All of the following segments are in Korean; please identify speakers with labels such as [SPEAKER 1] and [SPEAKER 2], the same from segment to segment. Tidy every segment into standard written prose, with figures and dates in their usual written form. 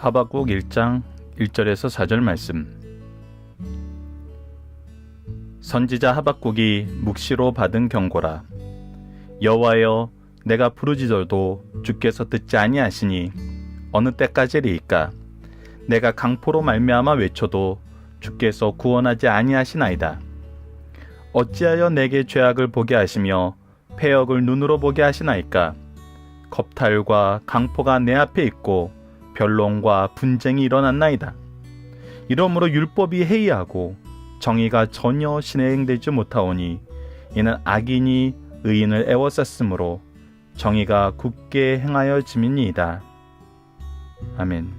[SPEAKER 1] 하박국 1장 1절에서 4절 말씀. 선지자 하박국이 묵시로 받은 경고라. 여호와여, 내가 부르짖어도 주께서 듣지 아니하시니 어느 때까지리이까? 내가 강포로 말미암아 외쳐도 주께서 구원하지 아니하시나이다. 어찌하여 내게 죄악을 보게 하시며 패역을 눈으로 보게 하시나이까? 겁탈과 강포가 내 앞에 있고 변론과 분쟁이 일어났나이다. 이러므로 율법이 해이하고 정의가 전혀 실행되지 못하오니 이는 악인이 의인을 애워쌌으므로 정의가 굳게 행하여 짐이니이다. 아멘.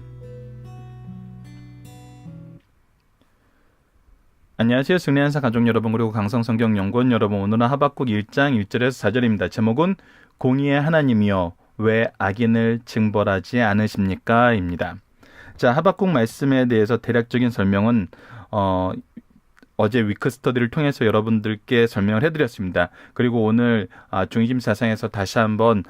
[SPEAKER 1] 안녕하세요. 승리한사 가족 여러분, 그리고 강성성경연구원 여러분, 오늘은 하박국 1장 1절에서 4절입니다. 제목은 공의의 하나님이여 왜 악인을 징벌하지 않으십니까? 입니다. 자, 하박국 말씀에 대해서 대략적인 설명은 어제 위크스터디를 통해서 여러분들께 설명을 해드렸습니다. 그리고 오늘 중심 사상에서 다시 한번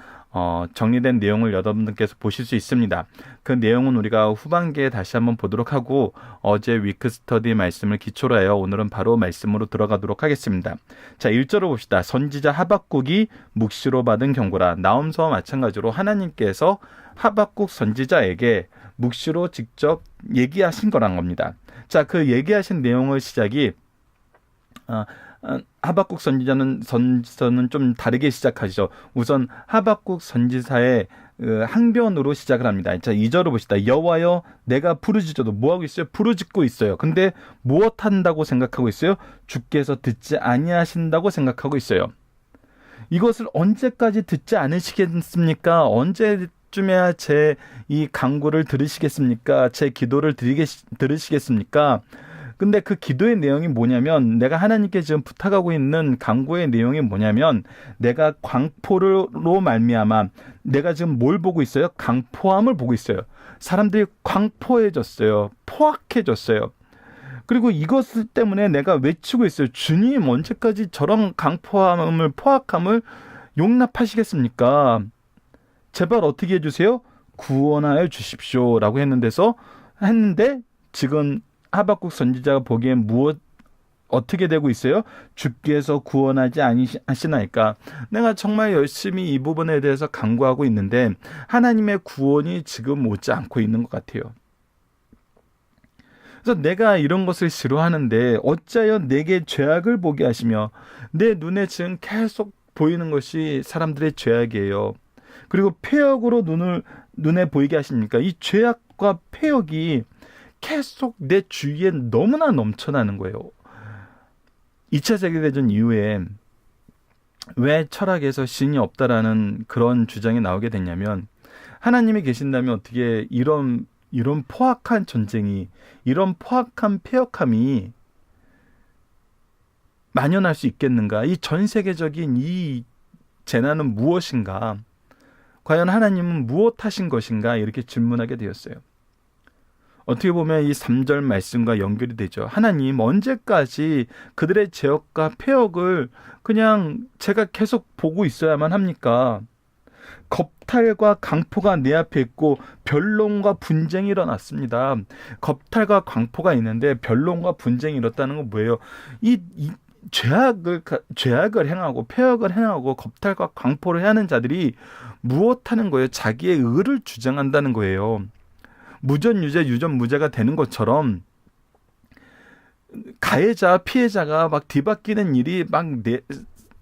[SPEAKER 1] 정리된 내용을 여러분들께서 보실 수 있습니다. 그 내용은 우리가 후반기에 다시 한번 보도록 하고, 어제 위크스터디 말씀을 기초로 해요. 오늘은 바로 말씀으로 들어가도록 하겠습니다. 자, 1절을 봅시다. 선지자 하박국이 묵시로 받은 경고라. 나홈서와 마찬가지로 하나님께서 하박국 선지자에게 묵시로 직접 얘기하신 거란 겁니다. 자, 그 얘기하신 내용의 시작이 하박국 선지서는 좀 다르게 시작하죠. 우선 하박국 선지사의 항변으로 시작을 합니다. 자, 2절을 봅시다. 여호와여, 내가 부르짖어도 뭐하고 있어요? 부르짖고 있어요. 근데 무엇 한다고 생각하고 있어요? 주께서 듣지 아니하신다고 생각하고 있어요. 이것을 언제까지 듣지 않으시겠습니까? 언제쯤에야 제 이 간구를 들으시겠습니까? 제 기도를 들으시겠습니까? 근데 그 기도의 내용이 뭐냐면, 내가 하나님께 지금 부탁하고 있는 간구의 내용이 뭐냐면, 내가 광포로 말미암아 내가 지금 뭘 보고 있어요? 강포함을 보고 있어요. 사람들이 광포해졌어요. 포악해졌어요. 그리고 이것 때문에 내가 외치고 있어요. 주님, 언제까지 저런 강포함을, 포악함을 용납하시겠습니까? 제발 어떻게 해주세요? 구원하여 주십시오 라고 했는데 지금 하박국 선지자가 보기엔 어떻게 되고 있어요? 주께서 구원하지 아니하시나이까? 내가 정말 열심히 이 부분에 대해서 간구하고 있는데 하나님의 구원이 지금 오지 않고 있는 것 같아요. 그래서 내가 이런 것을 싫어하는데 어찌하여 내게 죄악을 보게 하시며, 내 눈에 지금 계속 보이는 것이 사람들의 죄악이에요. 그리고 패역으로 눈에 보이게 하십니까? 이 죄악과 패역이 계속 내 주위에 너무나 넘쳐나는 거예요. 2차 세계대전 이후에 왜 철학에서 신이 없다라는 그런 주장이 나오게 됐냐면, 하나님이 계신다면 어떻게 이런 포악한 전쟁이, 이런 포악한 패역함이 만연할 수 있겠는가? 이 전 세계적인 이 재난은 무엇인가? 과연 하나님은 무엇하신 것인가? 이렇게 질문하게 되었어요. 어떻게 보면 이 3절 말씀과 연결이 되죠. 하나님, 언제까지 그들의 죄악과 패역을 그냥 제가 계속 보고 있어야만 합니까? 겁탈과 강포가 내 앞에 있고 변론과 분쟁이 일어났습니다. 겁탈과 강포가 있는데 변론과 분쟁이 일어났다는 건 뭐예요? 이 죄악을 행하고 패역을 행하고 겁탈과 강포를 하는 자들이 무엇하는 거예요? 자기의 의를 주장한다는 거예요. 무전유죄, 유전무죄가 되는 것처럼 가해자, 피해자가 막 뒤바뀌는 일이 막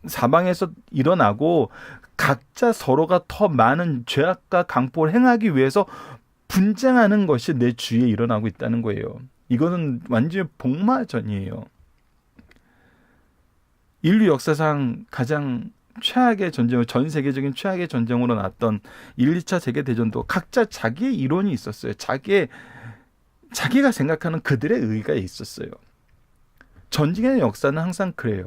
[SPEAKER 1] 사방에서 일어나고, 각자 서로가 더 많은 죄악과 강포를 행하기 위해서 분쟁하는 것이 내 주위에 일어나고 있다는 거예요. 이거는 완전히 복마전이에요. 인류 역사상 가장 최악의 전쟁, 전 세계적인 최악의 전쟁으로 나왔던 1, 2차 세계대전도 각자 자기의 이론이 있었어요. 자기가 생각하는 그들의 의의가 있었어요. 전쟁의 역사는 항상 그래요.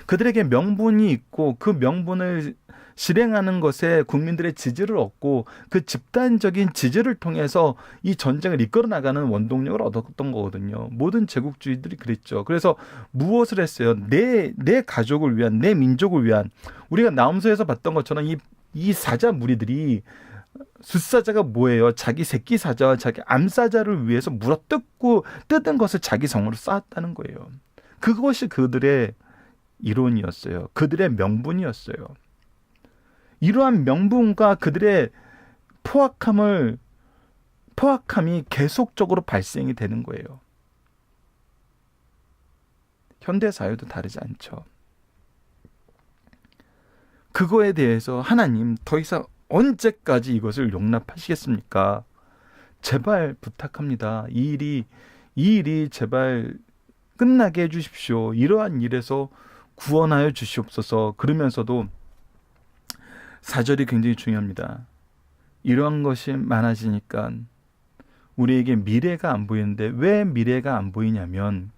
[SPEAKER 1] 그들에게 명분이 있고 그 명분을 실행하는 것에 국민들의 지지를 얻고 그 집단적인 지지를 통해서 이 전쟁을 이끌어 나가는 원동력을 얻었던 거거든요. 모든 제국주의들이 그랬죠. 그래서 무엇을 했어요? 내 가족을 위한, 내 민족을 위한, 우리가 나홈서에서 봤던 것처럼 이 사자 무리들이 숫사자가 뭐예요? 자기 새끼 사자와 자기 암사자를 위해서 뜯은 것을 자기 성으로 쌓았다는 거예요. 그것이 그들의 이론이었어요. 그들의 명분이었어요. 이러한 명분과 그들의 포악함이 계속적으로 발생이 되는 거예요. 현대 사회도 다르지 않죠. 그거에 대해서 하나님 더 이상 언제까지 이것을 용납하시겠습니까? 제발 부탁합니다. 이 일이 제발 끝나게 해주십시오. 이러한 일에서 구원하여 주시옵소서. 그러면서도 4절이 굉장히 중요합니다. 이러한 것이 많아지니까 우리에게 미래가 안 보이는데, 왜 미래가 안 보이냐면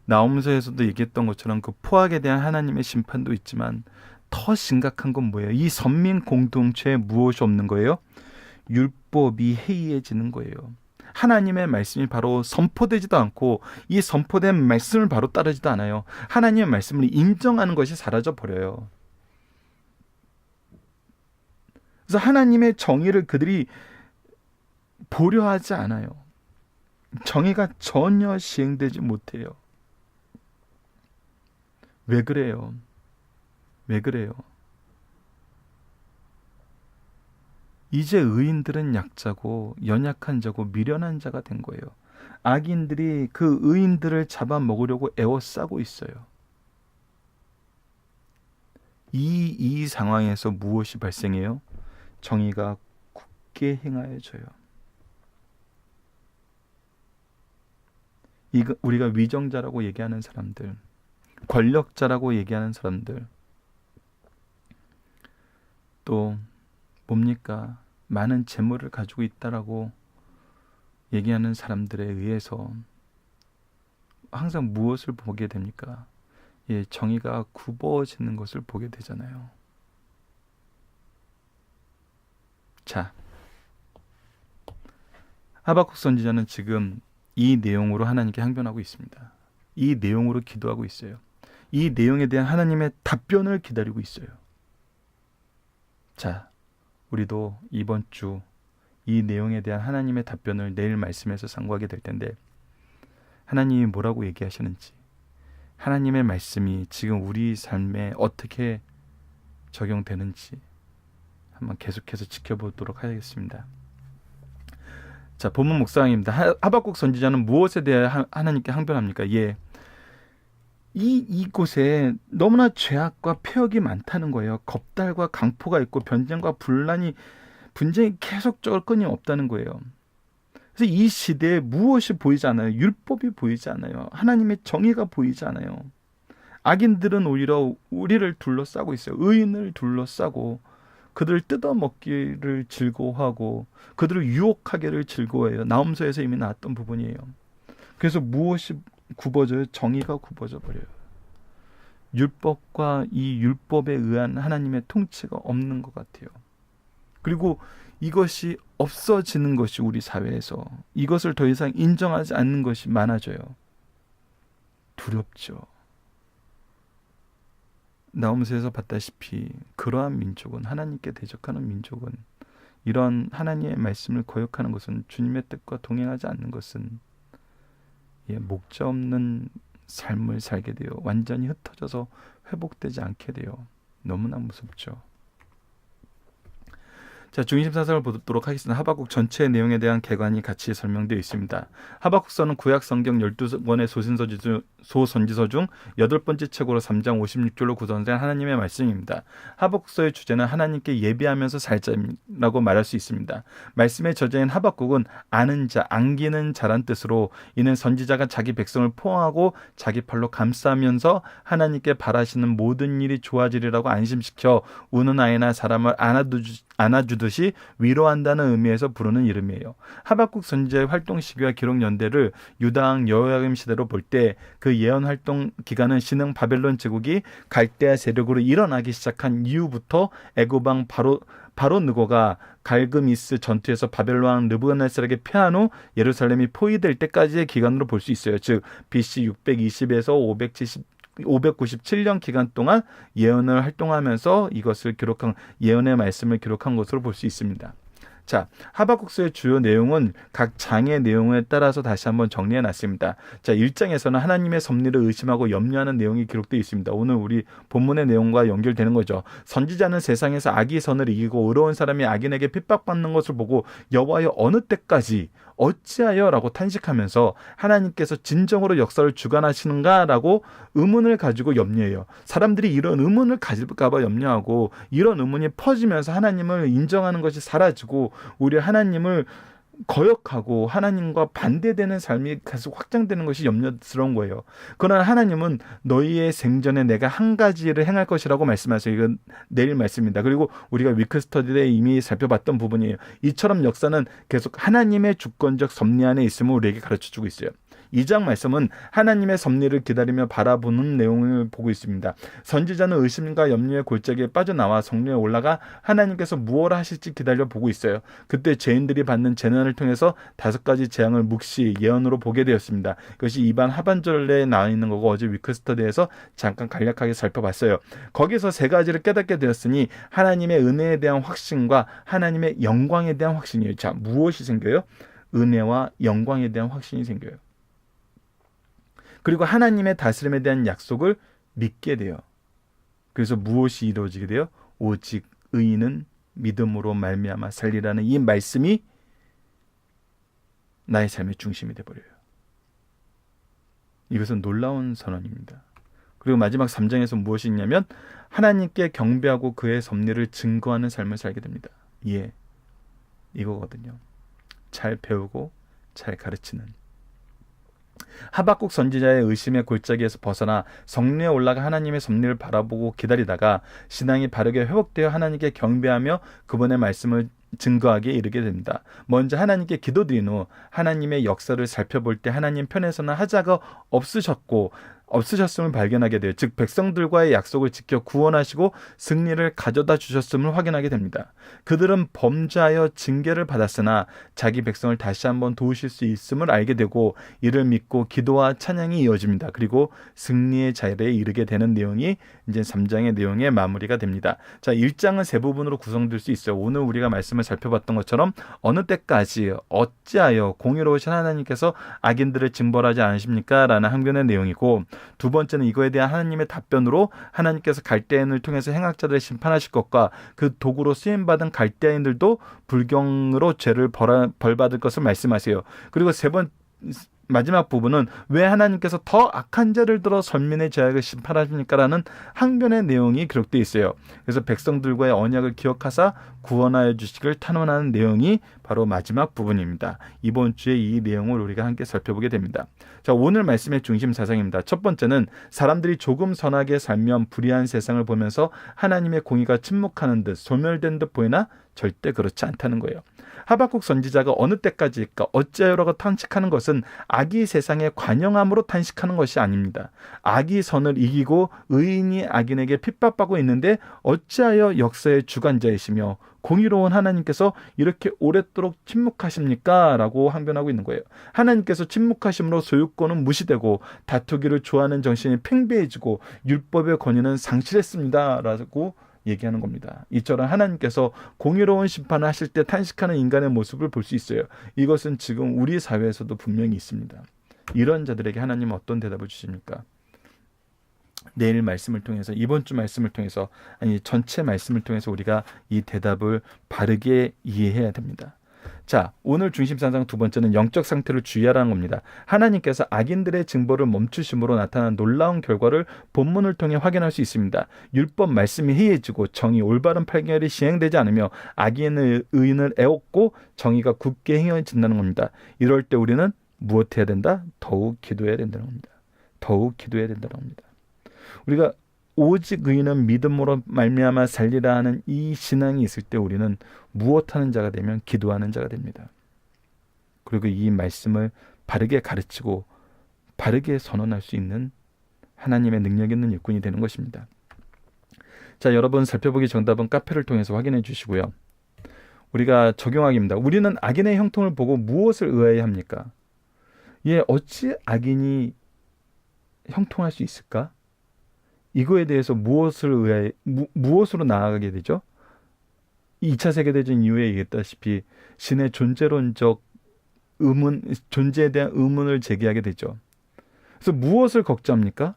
[SPEAKER 1] 나홈서에서도 얘기했던 것처럼 그 포악에 대한 하나님의 심판도 있지만 더 심각한 건 뭐예요? 이 선민 공동체에 무엇이 없는 거예요? 율법이 해이해지는 거예요. 하나님의 말씀이 바로 선포되지도 않고 이 선포된 말씀을 바로 따르지도 않아요. 하나님의 말씀을 인정하는 것이 사라져 버려요. 그래서 하나님의 정의를 그들이 보려 하지 않아요. 정의가 전혀 시행되지 못해요. 왜 그래요? 왜 그래요? 이제 의인들은 약자고 연약한 자고 미련한 자가 된 거예요. 악인들이 그 의인들을 잡아먹으려고 애워싸고 있어요. 이 상황에서 무엇이 발생해요? 정의가 굳게 행하여져요. 우리가 위정자라고 얘기하는 사람들, 권력자라고 얘기하는 사람들, 또 뭡니까? 많은 재물을 가지고 있다라고 얘기하는 사람들에 의해서 항상 무엇을 보게 됩니까? 정의가 굽어지는 것을 보게 되잖아요. 자, 하박국 선지자는 지금 이 내용으로 하나님께 항변하고 있습니다. 이 내용으로 기도하고 있어요. 이 내용에 대한 하나님의 답변을 기다리고 있어요. 자, 우리도 이번 주 이 내용에 대한 하나님의 답변을 내일 말씀에서 상고하게 될 텐데, 하나님이 뭐라고 얘기하시는지, 하나님의 말씀이 지금 우리 삶에 어떻게 적용되는지 한번 계속해서 지켜보도록 하겠습니다. 자, 본문 묵상입니다. 하박국 선지자는 무엇에 대해 하나님께 항변합니까? 이곳에 너무나 죄악과 폐역이 많다는 거예요. 겁달과 강포가 있고 변쟁과 분쟁이 계속적으로 끊임없다는 거예요. 그래서 이 시대에 무엇이 보이지 않아요? 율법이 보이지 않아요. 하나님의 정의가 보이지 않아요. 악인들은 오히려 우리를 둘러싸고 있어요. 의인을 둘러싸고 그들을 뜯어먹기를 즐거워하고 그들을 유혹하기를 즐거워해요. 나홈서에서 이미 나왔던 부분이에요. 그래서 무엇이 굽어져요? 정의가 굽어져 버려요. 율법과 이 율법에 의한 하나님의 통치가 없는 것 같아요. 그리고 이것이 없어지는 것이 우리 사회에서, 이것을 더 이상 인정하지 않는 것이 많아져요. 두렵죠. 나홈서에서 봤다시피 그러한 민족은, 하나님께 대적하는 민족은, 이런 하나님의 말씀을 거역하는 것은, 주님의 뜻과 동행하지 않는 것은 목자 없는 삶을 살게 돼요. 완전히 흩어져서 회복되지 않게 돼요. 너무나 무섭죠. 자, 중심 사상을 보도록 하겠습니다. 하박국 전체 내용에 대한 개관이 같이 설명되어 있습니다. 하박국서는 구약 성경 12권의 소선지서 중 8번째 책으로 3장 56절로 구성된 하나님의 말씀입니다. 하박국서의 주제는 하나님께 예비하면서 살자라고 말할 수 있습니다. 말씀의 저자인 하박국은 아는 자, 안기는 자란 뜻으로, 이는 선지자가 자기 백성을 포옹하고 자기 팔로 감싸면서 하나님께 바라시는 모든 일이 좋아지리라고 안심시켜 우는 아이나 사람을 안아주듯이 위로한다는 의미에서 부르는 이름이에요. 하박국 선지자의 활동 시기와 기록 연대를 유다왕 여호야김 시대로 볼 때 그 예언 활동 기간은 신흥 바벨론 제국이 갈대아 세력으로 일어나기 시작한 이후부터 애굽왕 바로 느고가 갈그미스 전투에서 바벨론 왕 느부갓네살에게 패한 후 예루살렘이 포위될 때까지의 기간으로 볼 수 있어요. 즉 BC 620에서 597년 기간 동안 예언을 활동하면서 이것을 기록한, 예언의 말씀을 기록한 것으로 볼 수 있습니다. 자, 하박국서의 주요 내용은 각 장의 내용에 따라서 다시 한번 정리해 놨습니다. 자, 1장에서는 하나님의 섭리를 의심하고 염려하는 내용이 기록되어 있습니다. 오늘 우리 본문의 내용과 연결되는 거죠. 선지자는 세상에서 악이 선을 이기고 의로운 사람이 악인에게 핍박받는 것을 보고 여호와여 어느 때까지 어찌하여 라고 탄식하면서 하나님께서 진정으로 역사를 주관하시는가 라고 의문을 가지고 염려해요. 사람들이 이런 의문을 가질까 봐 염려하고 이런 의문이 퍼지면서 하나님을 인정하는 것이 사라지고 우리 하나님을 거역하고 하나님과 반대되는 삶이 계속 확장되는 것이 염려스러운 거예요. 그러나 하나님은 너희의 생전에 내가 한 가지를 행할 것이라고 말씀하세요. 이건 내일 말씀입니다. 그리고 우리가 위크스터디 때 이미 살펴봤던 부분이에요. 이처럼 역사는 계속 하나님의 주권적 섭리 안에 있음을 우리에게 가르쳐주고 있어요. 2장 말씀은 하나님의 섭리를 기다리며 바라보는 내용을 보고 있습니다. 선지자는 의심과 염려의 골짜기에 빠져나와 성령에 올라가 하나님께서 무엇을 하실지 기다려 보고 있어요. 그때 죄인들이 받는 재난을 통해서 5가지 재앙을 묵시 예언으로 보게 되었습니다. 그것이 이반 하반절에 나와 있는 거고 어제 위크스터디에서 잠깐 간략하게 살펴봤어요. 거기서 3가지를 깨닫게 되었으니 하나님의 은혜에 대한 확신과 하나님의 영광에 대한 확신이에요. 자, 무엇이 생겨요? 은혜와 영광에 대한 확신이 생겨요. 그리고 하나님의 다스림에 대한 약속을 믿게 돼요. 그래서 무엇이 이루어지게 돼요? 오직 의인은 믿음으로 말미암아 살리라는 이 말씀이 나의 삶의 중심이 되어버려요. 이것은 놀라운 선언입니다. 그리고 마지막 3장에서 무엇이 있냐면 하나님께 경배하고 그의 섭리를 증거하는 삶을 살게 됩니다. 예, 이거거든요. 잘 배우고 잘 가르치는. 하박국 선지자의 의심의 골짜기에서 벗어나 성리에 올라가 하나님의 섭리를 바라보고 기다리다가 신앙이 바르게 회복되어 하나님께 경배하며 그분의 말씀을 증거하기에 이르게 됩니다. 먼저 하나님께 기도드린 후 하나님의 역사를 살펴볼 때 하나님 편에서는 하자가 없으셨음을 발견하게 돼요. 즉 백성들과의 약속을 지켜 구원하시고 승리를 가져다 주셨음을 확인하게 됩니다. 그들은 범죄하여 징계를 받았으나 자기 백성을 다시 한번 도우실 수 있음을 알게 되고 이를 믿고 기도와 찬양이 이어집니다. 그리고 승리의 자리에 이르게 되는 내용이 이제 3장의 내용의 마무리가 됩니다. 자, 1장은 3부분으로 구성될 수 있어요. 오늘 우리가 말씀을 살펴봤던 것처럼 어느 때까지 어찌하여 공의로우신 하나님께서 악인들을 징벌하지 않으십니까? 라는 한 편의 내용이고, 두 번째는 이거에 대한 하나님의 답변으로 하나님께서 갈대인을 통해서 행악자들을 심판하실 것과 그 도구로 쓰임받은 갈대인들도 불경으로 죄를 벌받을 것을 말씀하세요. 그리고 마지막 부분은 왜 하나님께서 더 악한 죄를 들어 선민의 죄악을 심판하십니까라는 항변의 내용이 기록되어 있어요. 그래서 백성들과의 언약을 기억하사 구원하여 주시기를 탄원하는 내용이 바로 마지막 부분입니다. 이번 주에 이 내용을 우리가 함께 살펴보게 됩니다. 자, 오늘 말씀의 중심 사상입니다. 첫 번째는 사람들이 조금 선하게 살면 불의한 세상을 보면서 하나님의 공의가 침묵하는 듯 소멸된 듯 보이나 절대 그렇지 않다는 거예요. 하박국 선지자가 어느 때까지일까 어찌하여라고 탄식하는 것은 악이 세상에 관영함으로 탄식하는 것이 아닙니다. 악이 선을 이기고 의인이 악인에게 핍박받고 있는데 어찌하여 역사의 주관자이시며 공의로운 하나님께서 이렇게 오랫도록 침묵하십니까? 라고 항변하고 있는 거예요. 하나님께서 침묵하심으로 소유권은 무시되고 다투기를 좋아하는 정신이 팽배해지고 율법의 권위는 상실했습니다. 라고 얘기하는 겁니다. 이처럼 하나님께서 공의로운 심판을 하실 때 탄식하는 인간의 모습을 볼 수 있어요. 이것은 지금 우리 사회에서도 분명히 있습니다. 이런 자들에게 하나님은 어떤 대답을 주십니까? 내일 말씀을 통해서, 이번 주 말씀을 통해서, 아니 전체 말씀을 통해서 우리가 이 대답을 바르게 이해해야 됩니다. 자, 오늘 중심사상 두 번째는 영적 상태를 주의하라는 겁니다. 하나님께서 악인들의 징벌을 멈추심으로 나타난 놀라운 결과를 본문을 통해 확인할 수 있습니다. 율법 말씀이 해이해지고 정의 올바른 판결이 시행되지 않으며 악인의 의인을 애옥고 정의가 굳게 행해진다는 겁니다. 이럴 때 우리는 무엇 해야 된다? 더욱 기도해야 된다는 겁니다. 더욱 기도해야 된다는 겁니다. 우리가 오직 의인은 믿음으로 말미암아 살리라 하는 이 신앙이 있을 때 우리는 무엇하는 자가 되면 기도하는 자가 됩니다. 그리고 이 말씀을 바르게 가르치고 바르게 선언할 수 있는 하나님의 능력 있는 일꾼이 되는 것입니다. 자, 여러분 살펴보기 정답은 카페를 통해서 확인해 주시고요. 우리가 적용하기입니다. 우리는 악인의 형통을 보고 무엇을 의아해 합니까? 예, 어찌 악인이 형통할 수 있을까? 이거에 대해서 무엇으로 나아가게 되죠? 2차 세계대전 이후에 얘기했다시피 신의 존재론적 존재에 대한 의문을 제기하게 되죠. 그래서 무엇을 걱정합니까?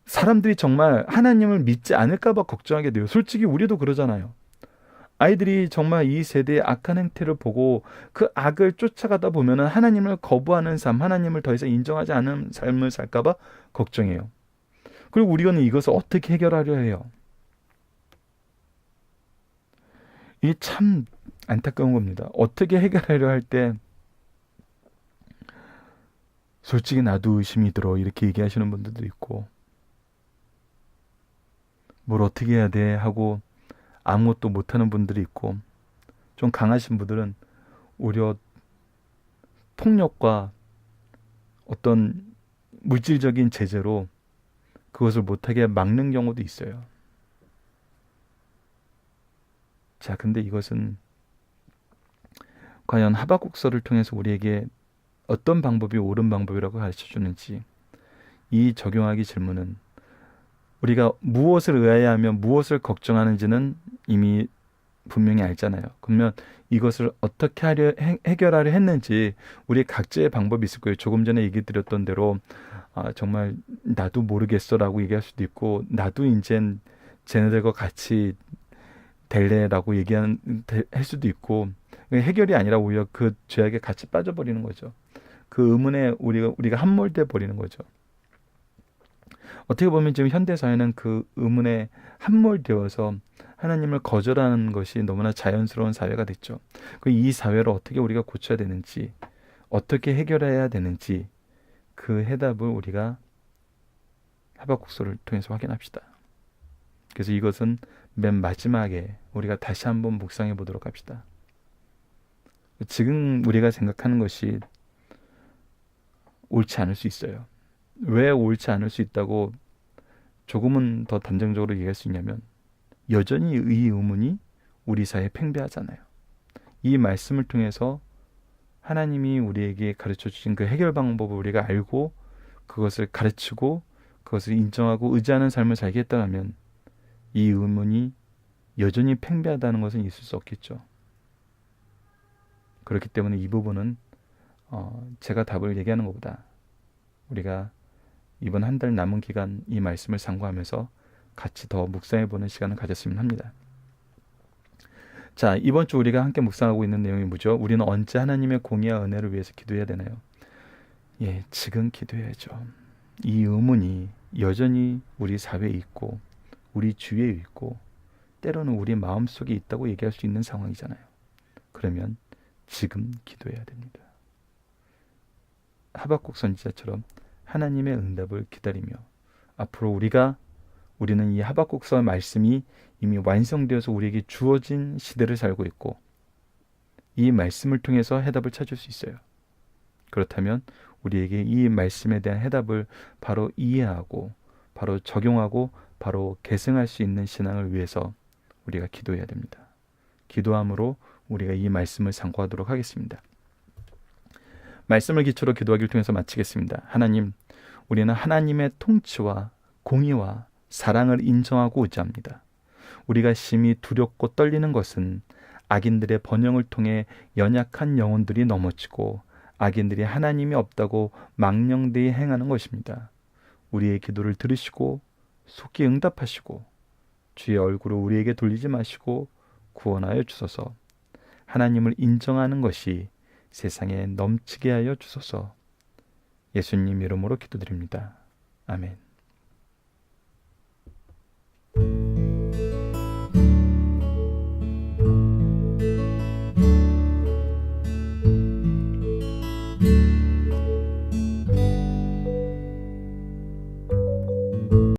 [SPEAKER 1] 사람들이 정말 하나님을 믿지 않을까봐 걱정하게 돼요. 솔직히 우리도 그러잖아요. 아이들이 정말 이 세대의 악한 행태를 보고 그 악을 쫓아가다 보면은 하나님을 거부하는 삶, 하나님을 더 이상 인정하지 않은 삶을 살까봐 걱정해요. 그리고 우리는 이것을 어떻게 해결하려 해요? 이게 참 안타까운 겁니다. 어떻게 해결하려 할 때 솔직히 나도 의심이 들어 이렇게 얘기하시는 분들도 있고, 뭘 어떻게 해야 돼 하고 아무것도 못하는 분들이 있고, 좀 강하신 분들은 오히려 폭력과 어떤 물질적인 제재로 그것을 못하게 막는 경우도 있어요. 자, 근데 이것은 과연 하박국서를 통해서 우리에게 어떤 방법이 옳은 방법이라고 가르쳐 주는지, 이 적용하기 질문은 우리가 무엇을 의아해 하면 무엇을 걱정하는지는 이미 분명히 알잖아요. 그러면 이것을 어떻게 해결하려 했는지 우리 각자의 방법이 있을 거예요. 조금 전에 얘기 드렸던 대로 정말 나도 모르겠어라고 얘기할 수도 있고, 나도 이젠 쟤네들과 같이 될래라고 할 수도 있고, 해결이 아니라 오히려 그 죄악에 같이 빠져버리는 거죠. 그 의문에 우리가 함몰돼 버리는 거죠. 어떻게 보면 지금 현대 사회는 그 의문에 함몰되어서 하나님을 거절하는 것이 너무나 자연스러운 사회가 됐죠. 이 사회를 어떻게 우리가 고쳐야 되는지, 어떻게 해결해야 되는지, 그 해답을 우리가 하박국서를 통해서 확인합시다. 그래서 이것은 맨 마지막에 우리가 다시 한번 묵상해 보도록 합시다. 지금 우리가 생각하는 것이 옳지 않을 수 있어요. 왜 옳지 않을 수 있다고 조금은 더 단정적으로 얘기할 수 있냐면, 여전히 이 의문이 우리 사회에 팽배하잖아요. 이 말씀을 통해서 하나님이 우리에게 가르쳐 주신 그 해결 방법을 우리가 알고 그것을 가르치고 그것을 인정하고 의지하는 삶을 살게 했다면, 이 의문이 여전히 팽배하다는 것은 있을 수 없겠죠. 그렇기 때문에 이 부분은 제가 답을 얘기하는 것보다 우리가 이번 한 달 남은 기간 이 말씀을 상고하면서 같이 더 묵상해보는 시간을 가졌으면 합니다. 자, 이번 주 우리가 함께 묵상하고 있는 내용이 뭐죠? 우리는 언제 하나님의 공의와 은혜를 위해서 기도해야 되나요? 예, 지금 기도해야죠. 이 의문이 여전히 우리 사회에 있고 우리 주위에 있고 때로는 우리 마음속에 있다고 얘기할 수 있는 상황이잖아요. 그러면 지금 기도해야 됩니다. 하박국 선지자처럼 하나님의 응답을 기다리며 앞으로 우리는 이 하박국서 말씀이 이미 완성되어서 우리에게 주어진 시대를 살고 있고, 이 말씀을 통해서 해답을 찾을 수 있어요. 그렇다면 우리에게 이 말씀에 대한 해답을 바로 이해하고 바로 적용하고 바로 계승할 수 있는 신앙을 위해서 우리가 기도해야 됩니다. 기도함으로 우리가 이 말씀을 상고하도록 하겠습니다. 말씀을 기초로 기도하기를 통해서 마치겠습니다. 하나님, 우리는 하나님의 통치와 공의와 사랑을 인정하고 의지합니다. 우리가 심히 두렵고 떨리는 것은 악인들의 번영을 통해 연약한 영혼들이 넘어지고 악인들이 하나님이 없다고 망령되이 행하는 것입니다. 우리의 기도를 들으시고 속히 응답하시고 주의 얼굴을 우리에게 돌리지 마시고 구원하여 주소서. 하나님을 인정하는 것이 세상에 넘치게 하여 주소서. 예수님 이름으로 기도드립니다. 아멘.